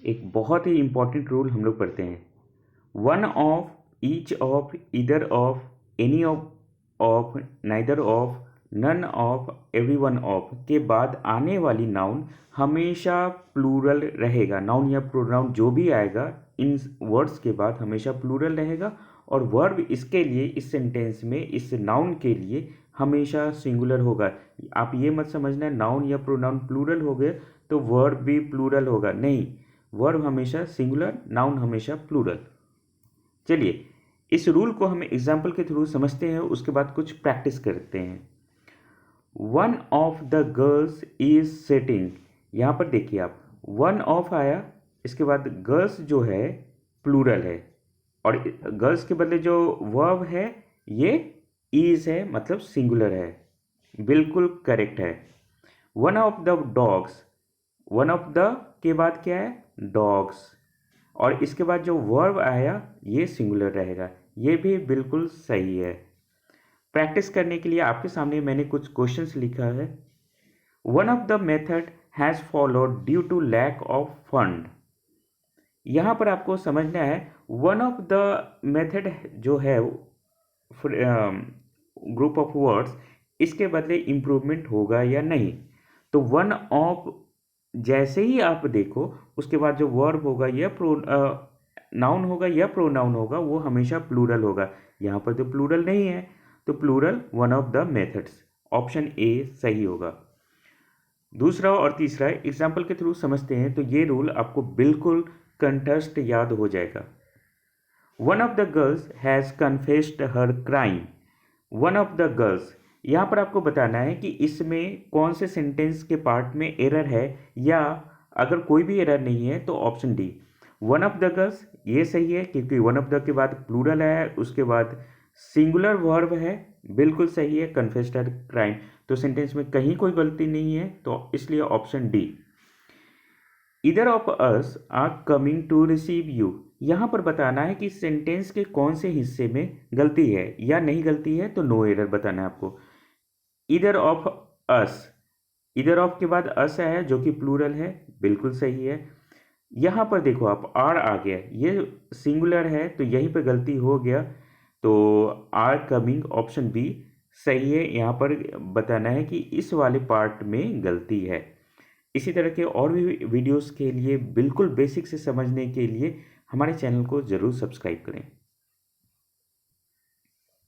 एक बहुत ही important rule हम लोग पढ़ते हैं। One of, each of, either of, any of, neither of, none of, everyone of के बाद आने वाली नाउन हमेशा प्लूरल रहेगा। नाउन या प्रोनाउन जो भी आएगा इन वर्ड्स के बाद हमेशा प्लूरल रहेगा, और वर्ब इसके लिए, इस सेंटेंस में, इस नाउन के लिए हमेशा सिंगुलर होगा। आप ये मत समझना नाउन या प्रोनाउन प्लूरल हो गए तो वर्ब भी प्लूरल होगा, नहीं, वर्ब हमेशा सिंगुलर, नाउन हमेशा प्लूरल। चलिए इस रूल को हम एग्जाम्पल के थ्रू समझते हैं, उसके बाद कुछ प्रैक्टिस करते हैं। One of the girls is sitting, यहाँ पर देखिए आप, वन ऑफ आया, इसके बाद गर्ल्स जो है प्लूरल है, और गर्ल्स के बदले जो वर्ब है ये इज है, मतलब सिंगुलर है, बिल्कुल करेक्ट है। One of the dogs, one of the के बाद क्या है, डॉग्स, और इसके बाद जो वर्ब आया ये सिंगुलर रहेगा, ये भी बिल्कुल सही है। प्रैक्टिस करने के लिए आपके सामने मैंने कुछ क्वेश्चंस लिखा है। One of the method has followed due to lack of fund, यहाँ पर आपको समझना है वन ऑफ द मेथड जो है ग्रुप ऑफ वर्ड्स, इसके बदले इम्प्रूवमेंट होगा या नहीं। तो वन ऑफ जैसे ही आप देखो उसके बाद जो वर्ब होगा या नाउन होगा या प्रोनाउन होगा वो हमेशा प्लूरल होगा। यहाँ पर तो प्लूरल नहीं है, तो plural one of the methods, option A सही होगा। दूसरा और तीसरा एग्जाम्पल के थ्रू समझते हैं तो ये रूल आपको बिल्कुल कंठस्थ याद हो जाएगा। One of the girls has confessed her crime, one of the girls, यहाँ पर आपको बताना है कि इसमें कौन से सेंटेंस के पार्ट में एरर है, या अगर कोई भी एरर नहीं है तो option D, one of the girls ये सही है क्योंकि वन ऑफ द के बाद प्लूरल है, उसके बाद सिंगुलर वर्ब है, बिल्कुल सही है, कन्फेस्ड हर क्राइम, तो सेंटेंस में कहीं कोई गलती नहीं है, तो इसलिए option D. Either of us are coming to receive you, यहाँ पर बताना है कि सेंटेंस के कौन से हिस्से में गलती है या नहीं गलती है, तो नो एरर बताना है आपको। Either of us, either of के बाद अस है जो कि प्लूरल है, बिल्कुल सही है। यहाँ पर देखो आप आर आ गया, ये सिंगुलर है तो यहीं पर गलती हो गया, तो आर कमिंग ऑप्शन बी सही है। यहाँ पर बताना है कि इस वाले पार्ट में गलती है। इसी तरह के और भी वीडियोस के लिए, बिल्कुल बेसिक से समझने के लिए हमारे चैनल को ज़रूर सब्सक्राइब करें।